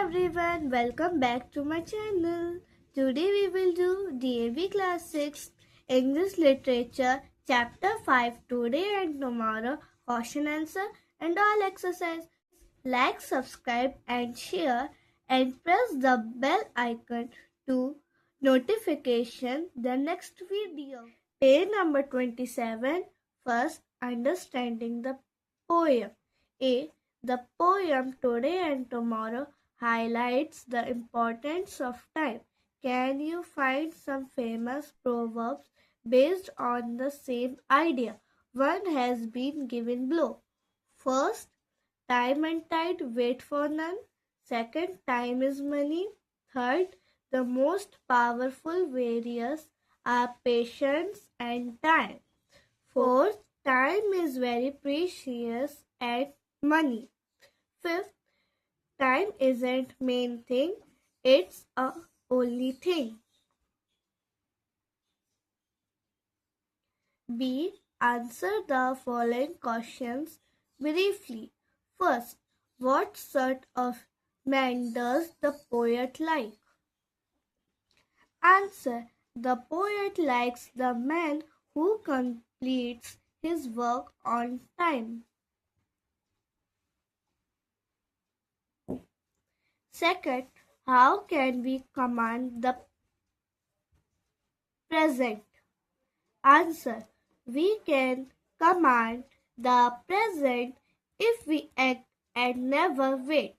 everyone, welcome back to my channel. Today we will do DAV Class 6 English Literature Chapter 5 Today and Tomorrow Question Answer and all exercise. Like, subscribe and share and press the bell icon to notification the next video. Page number 27. First, understanding the poem. A. The poem Today and Tomorrow highlights the importance of time. Can you find some famous proverbs based on the same idea? One has been given below. First, time and tide wait for none. Second, time is money. Third, the most powerful various are patience and time. Fourth, time is very precious and money. Fifth, time isn't main thing, it's a only thing. B. Answer the following questions briefly. First, what sort of man does the poet like? Answer. The poet likes the man who completes his work on time. Second, how can we command the present? Answer. We can command the present if we act and never wait.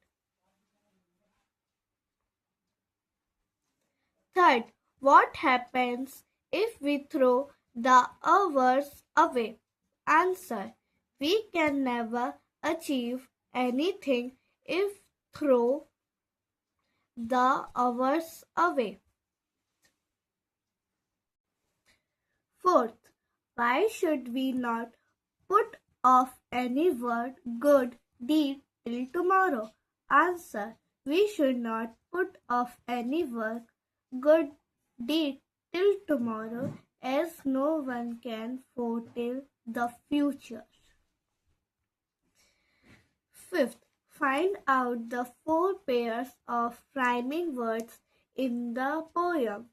Third, what happens if we throw the hours away? Answer. We can never achieve anything if throw the hours away. Fourth, why should we not put off any word, good deed till tomorrow? Answer. We should not put off any work, good deed till tomorrow, as no one can foretell the future. Fifth, find out the 4 pairs of rhyming words in the poem.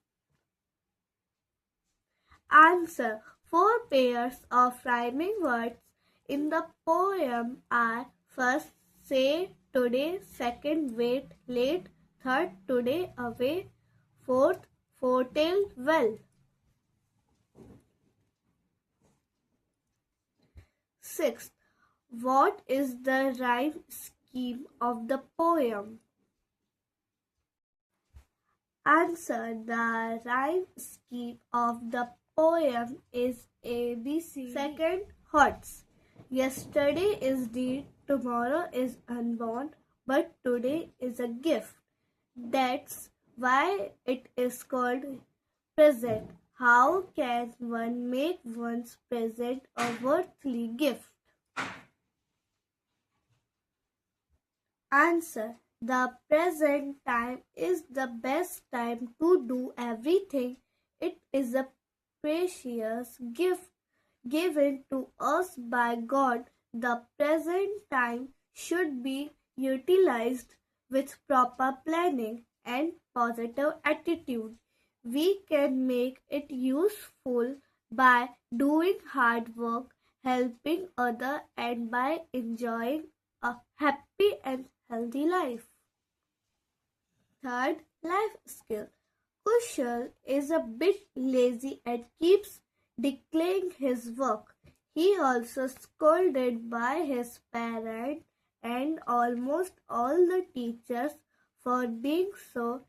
Answer. 4 pairs of rhyming words in the poem are: first, say today; second, wait, late; third, today, away; fourth, foretell, well. Sixth, what is the rhyme scheme of the poem? Answer. The rhyme scheme of the poem is ABC. Second, horse. Yesterday is dead, tomorrow is unborn, but today is a gift. That's why it is called present. How can one make one's present a worthy gift? Answer. The present time is the best time to do everything. It is a precious gift given to us by God. The present time should be utilized with proper planning and positive attitude. We can make it useful by doing hard work, helping others, and by enjoying a happy and healthy life. Third, life skill. Kushal is a bit lazy and keeps delaying his work. He also scolded by his parents and almost all the teachers for being so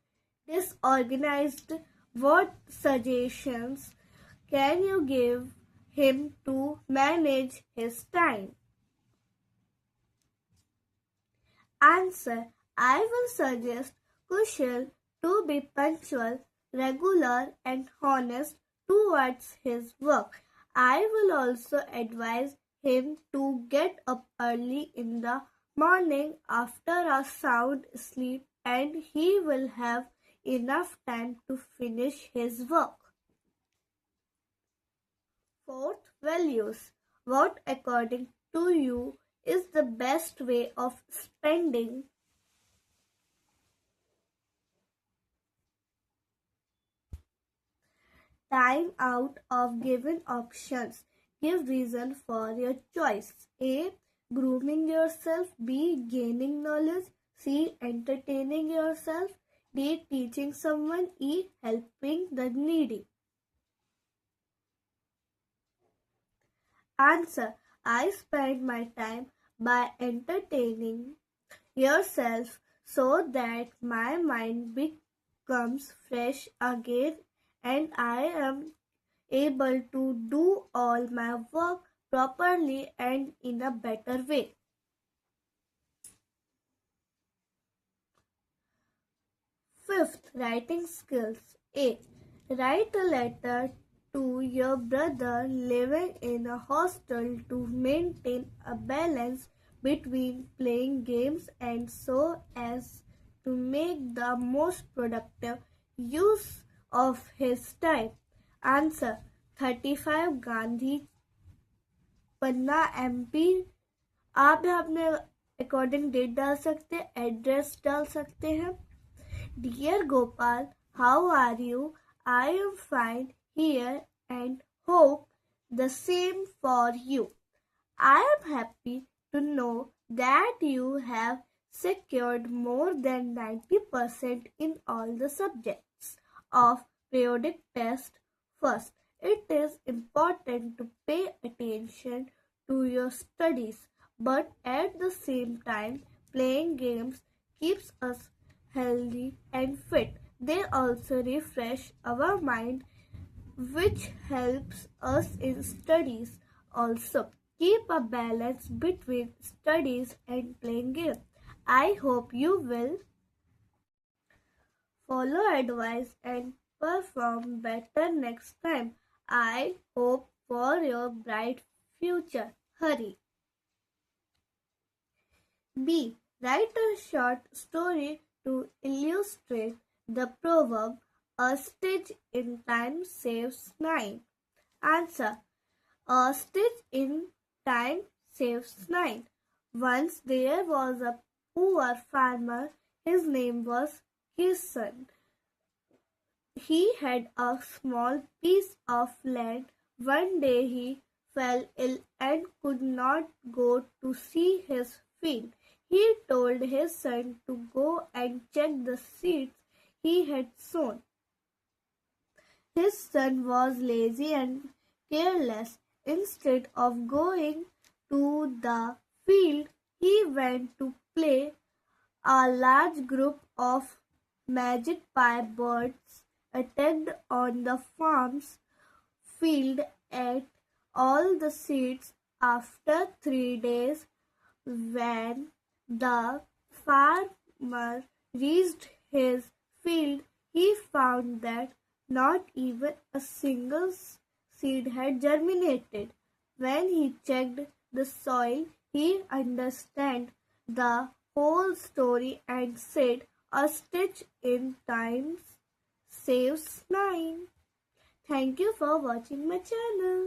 disorganized. What suggestions can you give him to manage his time? Answer. I will suggest Kushal to be punctual, regular and honest towards his work. I will also advise him to get up early in the morning after a sound sleep, and he will have enough time to finish his work. Fourth, values. What according to you is the best way of spending time out of given options. Give reason for your choice. A. Grooming yourself. B. Gaining knowledge. C. Entertaining yourself. D. Teaching someone. E. Helping the needy. Answer. I spend my time by entertaining yourself so that my mind becomes fresh again and I am able to do all my work properly and in a better way. Fifth, writing skills. A. Write a letter to your brother living in a hostel to maintain a balance between playing games and so as to make the most productive use of his time. Answer. 35 Gandhi Panna MP. आप यहाँ अपने according date डाल सकते हैं, address डाल सकते हैं. Dear Gopal, how are you? I am fine here and hope the same for you. I am happy to know that you have secured more than 90% in all the subjects of periodic test. First, it is important to pay attention to your studies, but at the same time, playing games keeps us healthy and fit. They also refresh our mind, which helps us in studies. Also, keep a balance between studies and playing games. I hope you will follow advice and perform better next time. I hope for your bright future. Hurry. B. Write a short story to illustrate the proverb, a stitch in time saves nine. Answer. A stitch in time saves nine. Once there was a poor farmer. His name was his son. He had a small piece of land. One day he fell ill and could not go to see his field. He told his son to go and check the seeds he had sown. His son was lazy and careless. Instead of going to the field, he went to play. A large group of magpie birds attacked on the farm's field ate all the seeds. After 3 days, when the farmer reached his field, he found that not even a single seed had germinated. When he checked the soil, he understood the whole story and said, "A stitch in time saves nine." Thank you for watching my channel.